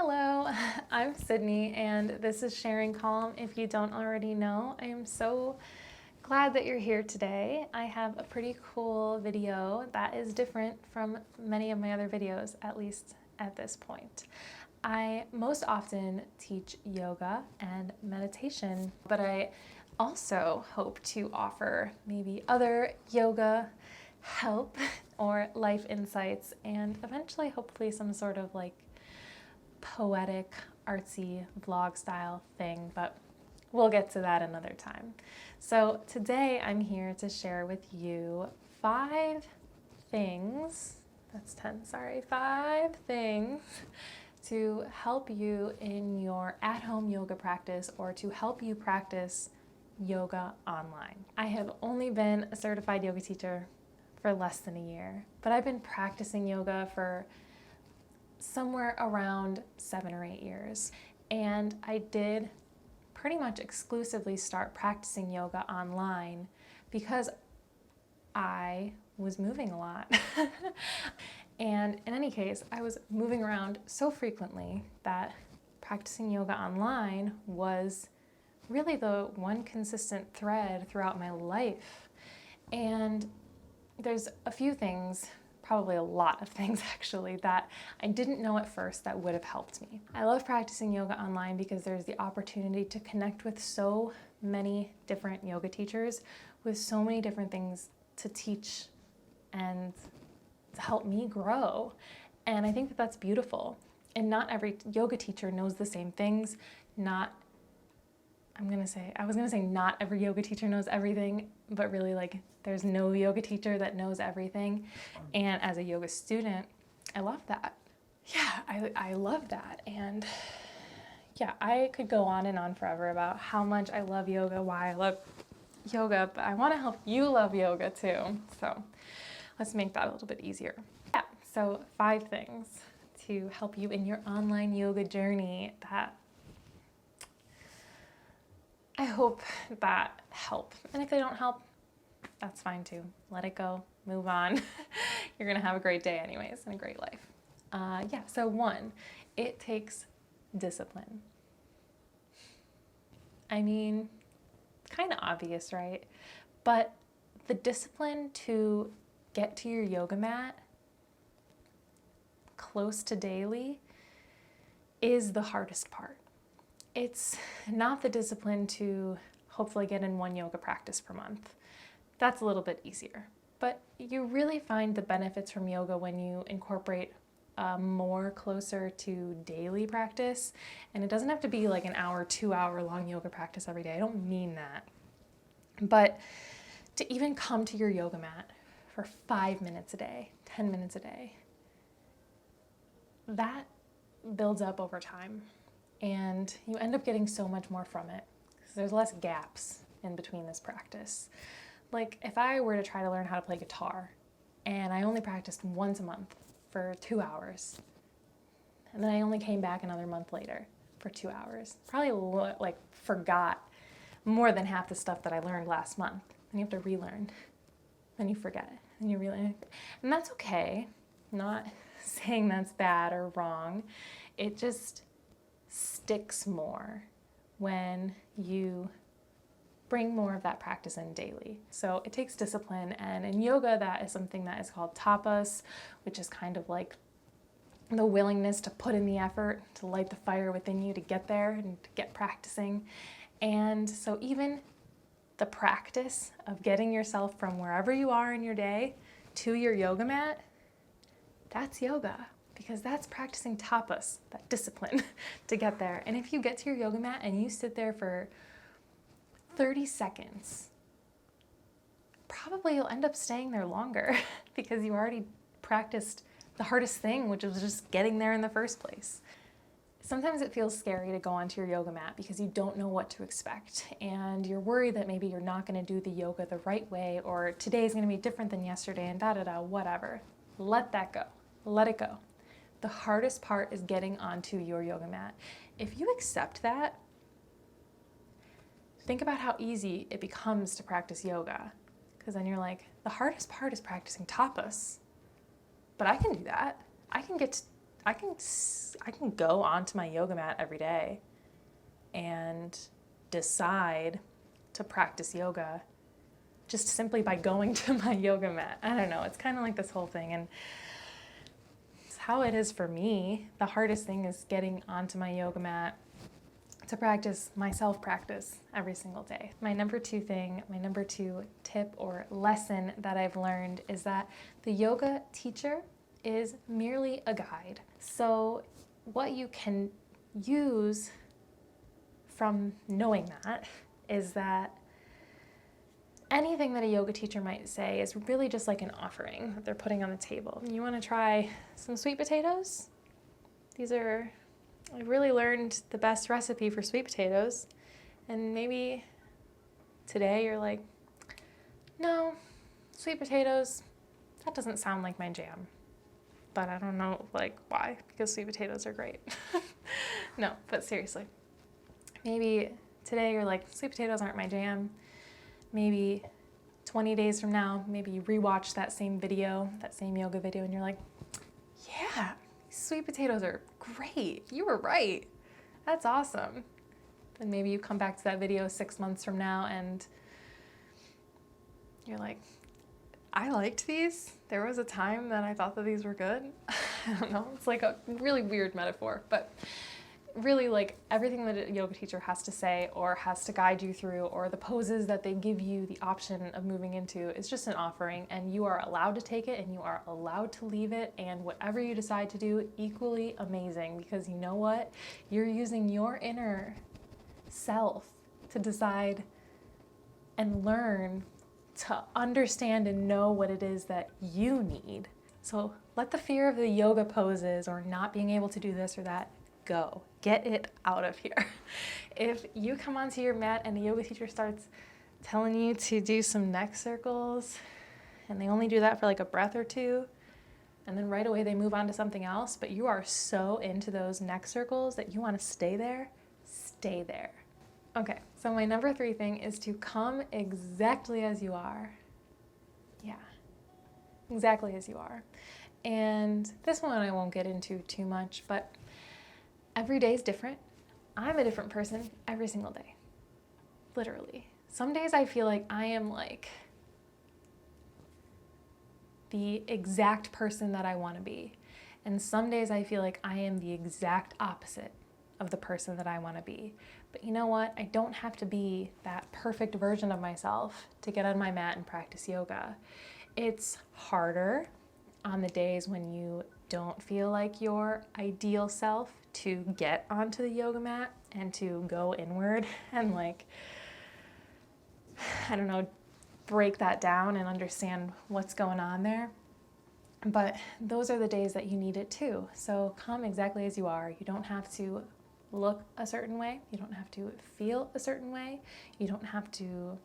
Hello, I'm Sydney, and this is Sharing Calm. If you don't already know, I am so glad that you're here today. I have a pretty cool video that is different from many of my other videos, at least at this point. I most often teach yoga and meditation, but I also hope to offer maybe other yoga help or life insights, and eventually hopefully some sort of like poetic, artsy vlog style thing, but we'll get to that another time. So today I'm here to share with you 5 things to help you in your at-home yoga practice or to help you practice yoga online. I have only been a certified yoga teacher for less than a year, but I've been practicing yoga for somewhere around 7 or 8 years. And I did pretty much exclusively start practicing yoga online because I was moving a lot. And in any case, I was moving around so frequently that practicing yoga online was really the one consistent thread throughout my life. And there's a few things, probably a lot of things actually, that I didn't know at first that would have helped me. I love practicing yoga online because there's the opportunity to connect with so many different yoga teachers with so many different things to teach and to help me grow. And I think that that's beautiful. And not every yoga teacher knows the same things. I was gonna say not every yoga teacher knows everything, but really like there's no yoga teacher that knows everything. And as a yoga student, I love that. Yeah, I love that. And yeah, I could go on and on forever about how much I love yoga, why I love yoga, but I want to help you love yoga too. So let's make that a little bit easier. Yeah, so 5 things to help you in your online yoga journey that I hope that help. And if they don't help, that's fine too. Let it go, move on. You're gonna have a great day anyways and a great life. So 1, it takes discipline. I mean, kind of obvious, right? But the discipline to get to your yoga mat close to daily is the hardest part. It's not the discipline to hopefully get in 1 yoga practice per month. That's a little bit easier. But you really find the benefits from yoga when you incorporate more closer to daily practice. And it doesn't have to be like an hour, 2-hour long yoga practice every day. I don't mean that. But to even come to your yoga mat for 5 minutes a day, 10 minutes a day, that builds up over time. And you end up getting so much more from it because there's less gaps in between this practice. Like if I were to try to learn how to play guitar and I only practiced once a month for 2 hours, and then I only came back another month later for 2 hours, probably like forgot more than half the stuff that I learned last month. And you have to relearn, then you forget it, and you relearn. And that's okay. I'm not saying that's bad or wrong. It just sticks more when you bring more of that practice in daily. So it takes discipline, and in yoga that is something that is called tapas, which is kind of like the willingness to put in the effort, to light the fire within you to get there and to get practicing. And so even the practice of getting yourself from wherever you are in your day to your yoga mat, that's yoga. Because that's practicing tapas, that discipline to get there. And if you get to your yoga mat and you sit there for 30 seconds, probably you'll end up staying there longer because you already practiced the hardest thing, which was just getting there in the first place. Sometimes it feels scary to go onto your yoga mat because you don't know what to expect and you're worried that maybe you're not going to do the yoga the right way, or today's going to be different than yesterday and whatever. Let that go. Let it go. The hardest part is getting onto your yoga mat. If you accept that, think about how easy it becomes to practice yoga. Because then you're like, the hardest part is practicing tapas. But I can do that. I can go onto my yoga mat every day and decide to practice yoga just simply by going to my yoga mat. I don't know, it's kind of like this whole thing, and it's how it is for me. The hardest thing is getting onto my yoga mat to practice my self-practice every single day. My number two tip or lesson that I've learned is that the yoga teacher is merely a guide. So what you can use from knowing that is that anything that a yoga teacher might say is really just like an offering that they're putting on the table. You want to try some sweet potatoes? I really learned the best recipe for sweet potatoes, and maybe today you're like, no, sweet potatoes, that doesn't sound like my jam. But I don't know like why, because sweet potatoes are great. No, but seriously, maybe today you're like, sweet potatoes aren't my jam. Maybe 20 days from now, maybe you rewatch that same yoga video, and you're like, yeah, sweet potatoes are great. You were right. That's awesome. Then maybe you come back to that video 6 months from now and you're like, I liked these. There was a time that I thought that these were good. I don't know. It's like a really weird metaphor, but really like everything that a yoga teacher has to say or has to guide you through, or the poses that they give you the option of moving into, is just an offering, and you are allowed to take it and you are allowed to leave it, and whatever you decide to do, equally amazing, because you know what? You're using your inner self to decide and learn to understand and know what it is that you need. So let the fear of the yoga poses or not being able to do this or that go. Get it out of here. If you come onto your mat and the yoga teacher starts telling you to do some neck circles, and they only do that for like a breath or two, and then right away they move on to something else, but you are so into those neck circles that you want to stay there, stay there. Okay, so my number 3 thing is to come exactly as you are. Yeah, exactly as you are. And this one I won't get into too much, but every day is different. I'm a different person every single day, literally. Some days I feel like I am like the exact person that I want to be. And some days I feel like I am the exact opposite of the person that I want to be. But you know what? I don't have to be that perfect version of myself to get on my mat and practice yoga. It's harder on the days when you don't feel like your ideal self to get onto the yoga mat and to go inward and like, I don't know, break that down and understand what's going on there. But those are the days that you need it too. So come exactly as you are. You don't have to look a certain way. You don't have to feel a certain way. You don't have to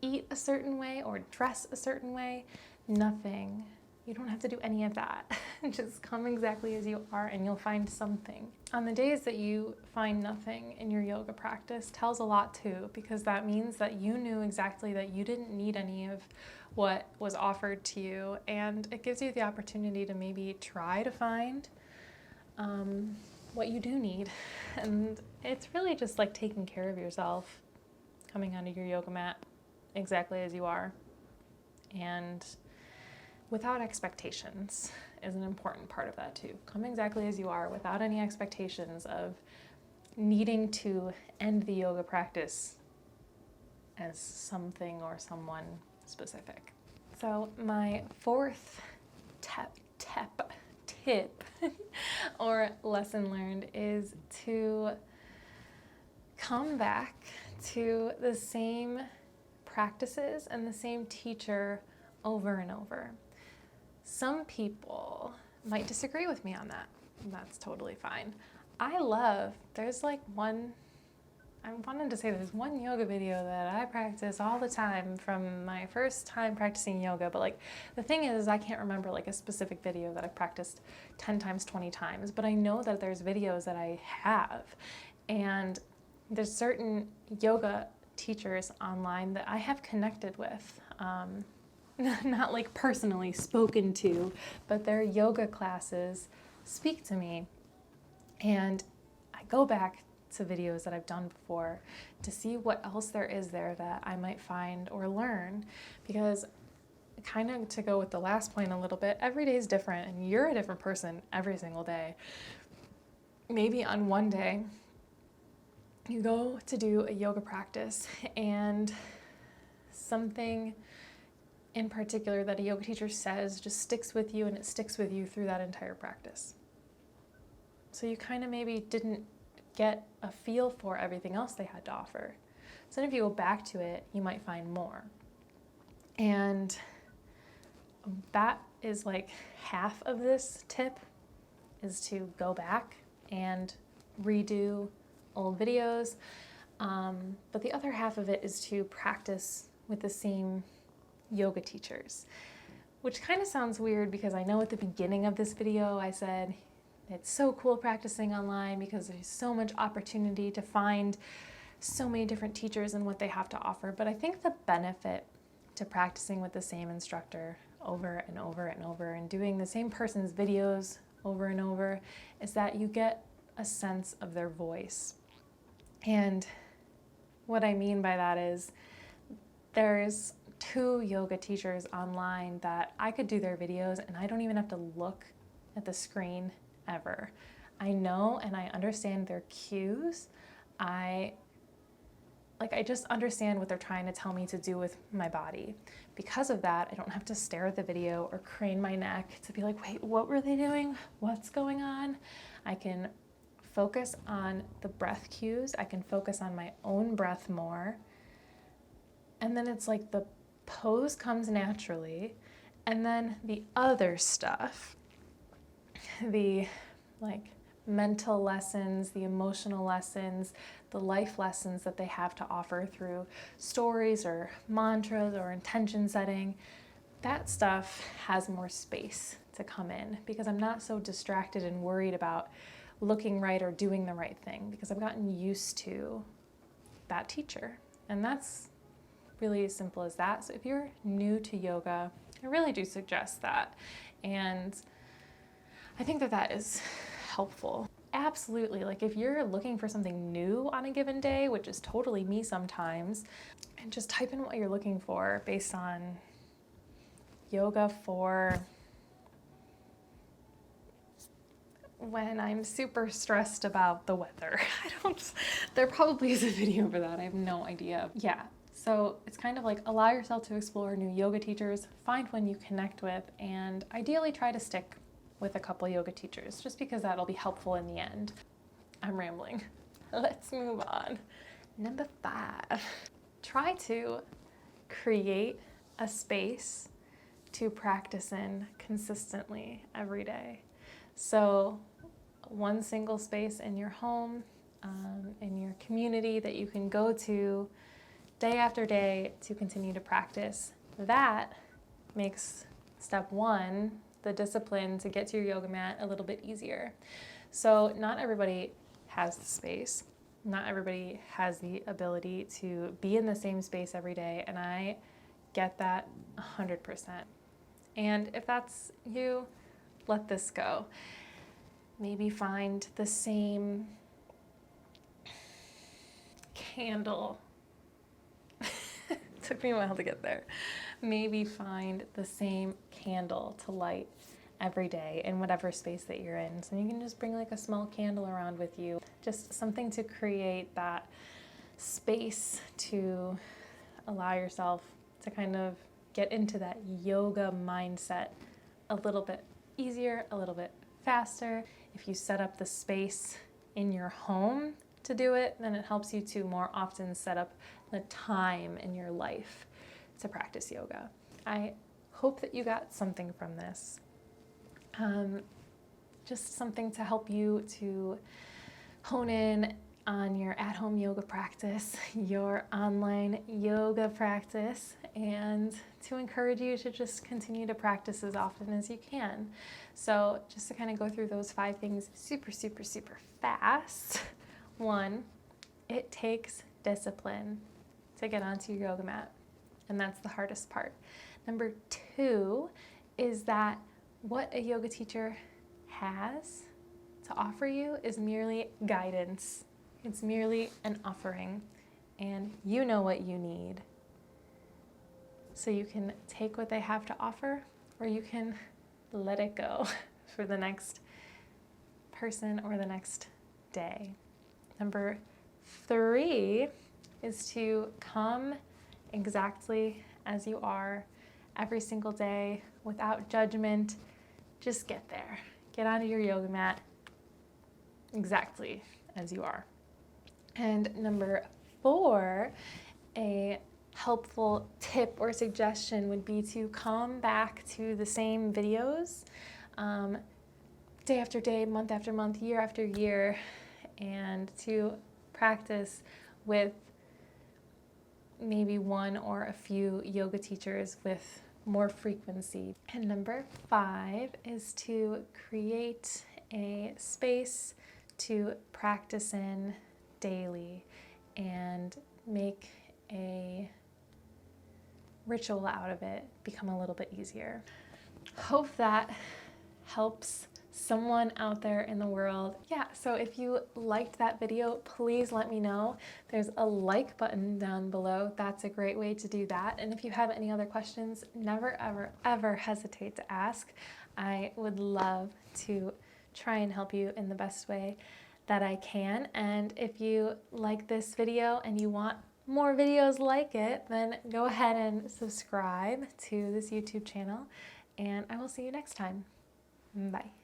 eat a certain way or dress a certain way. Nothing. You don't have to do any of that. Just come exactly as you are and you'll find something. On the days that you find nothing in your yoga practice tells a lot too, because that means that you knew exactly that you didn't need any of what was offered to you, and it gives you the opportunity to maybe try to find what you do need. And it's really just like taking care of yourself, coming onto your yoga mat exactly as you are, and without expectations is an important part of that too. Come exactly as you are without any expectations of needing to end the yoga practice as something or someone specific. So my 4th tip or lesson learned is to come back to the same practices and the same teacher over and over. Some people might disagree with me on that. That's totally fine. There's one yoga video that I practice all the time from my first time practicing yoga, but like the thing is I can't remember like a specific video that I've practiced 10 times, 20 times, but I know that there's videos that I have, and there's certain yoga teachers online that I have connected with, not like personally spoken to, but their yoga classes speak to me. And I go back to videos that I've done before to see what else there is there that I might find or learn, because kind of to go with the last point a little bit, every day is different and you're a different person every single day. Maybe on one day you go to do a yoga practice and something in particular that a yoga teacher says just sticks with you, and it sticks with you through that entire practice. So you kind of maybe didn't get a feel for everything else they had to offer. So then if you go back to it, you might find more. And that is like half of this tip, is to go back and redo old videos. But the other half of it is to practice with the same yoga teachers, which kind of sounds weird because I know at the beginning of this video I said it's so cool practicing online because there's so much opportunity to find so many different teachers and what they have to offer. But I think the benefit to practicing with the same instructor over and over and over and doing the same person's videos over and over is that you get a sense of their voice. And what I mean by that is there's 2 yoga teachers online that I could do their videos and I don't even have to look at the screen ever. I know and I understand their cues. I just understand what they're trying to tell me to do with my body. Because of that, I don't have to stare at the video or crane my neck to be like, wait, what were they doing? What's going on? I can focus on the breath cues. I can focus on my own breath more. And then it's like the pose comes naturally. And then the other stuff, the mental lessons, the emotional lessons, the life lessons that they have to offer through stories or mantras or intention setting, that stuff has more space to come in because I'm not so distracted and worried about looking right or doing the right thing because I've gotten used to that teacher. And that's really as simple as that. So if you're new to yoga, I really do suggest that. And I think that is helpful. Absolutely. Like if you're looking for something new on a given day, which is totally me sometimes, and just type in what you're looking for based on yoga for when I'm super stressed about the weather. There probably is a video for that. I have no idea. Yeah. So it's kind of like allow yourself to explore new yoga teachers, find one you connect with, and ideally try to stick with a couple yoga teachers, just because that'll be helpful in the end. I'm rambling. Let's move on. Number 5, try to create a space to practice in consistently every day. So one single space in your home, in your community that you can go to day after day to continue to practice. That makes step 1, the discipline to get to your yoga mat, a little bit easier. So not everybody has the space. Not everybody has the ability to be in the same space every day, and I get that 100%. And if that's you, let this go. Maybe find the same candle. Took me a while to get there. Maybe find the same candle to light every day in whatever space that you're in. So you can just bring like a small candle around with you. Just something to create that space to allow yourself to kind of get into that yoga mindset a little bit easier, a little bit faster. If you set up the space in your home to do it, then it helps you to more often set up the time in your life to practice yoga. I hope that you got something from this. Just something to help you to hone in on your at-home yoga practice, your online yoga practice, and to encourage you to just continue to practice as often as you can. So just to kind of go through those 5 things super, super, super fast. 1, it takes discipline to get onto your yoga mat, and that's the hardest part. Number 2 is that what a yoga teacher has to offer you is merely guidance. It's merely an offering, and you know what you need. So you can take what they have to offer, or you can let it go for the next person or the next day. Number 3 is to come exactly as you are every single day without judgment. Just get there. Get onto your yoga mat exactly as you are. And number 4, a helpful tip or suggestion would be to come back to the same videos day after day, month after month, year after year, and to practice with maybe one or a few yoga teachers with more frequency. And number 5 is to create a space to practice in daily and make a ritual out of it become a little bit easier. Hope that helps someone out there in the world. Yeah, so if you liked that video, please let me know. There's a like button down below. That's a great way to do that. And if you have any other questions, never, ever, ever hesitate to ask. I would love to try and help you in the best way that I can. And if you like this video and you want more videos like it, then go ahead and subscribe to this YouTube channel, and I will see you next time. Bye.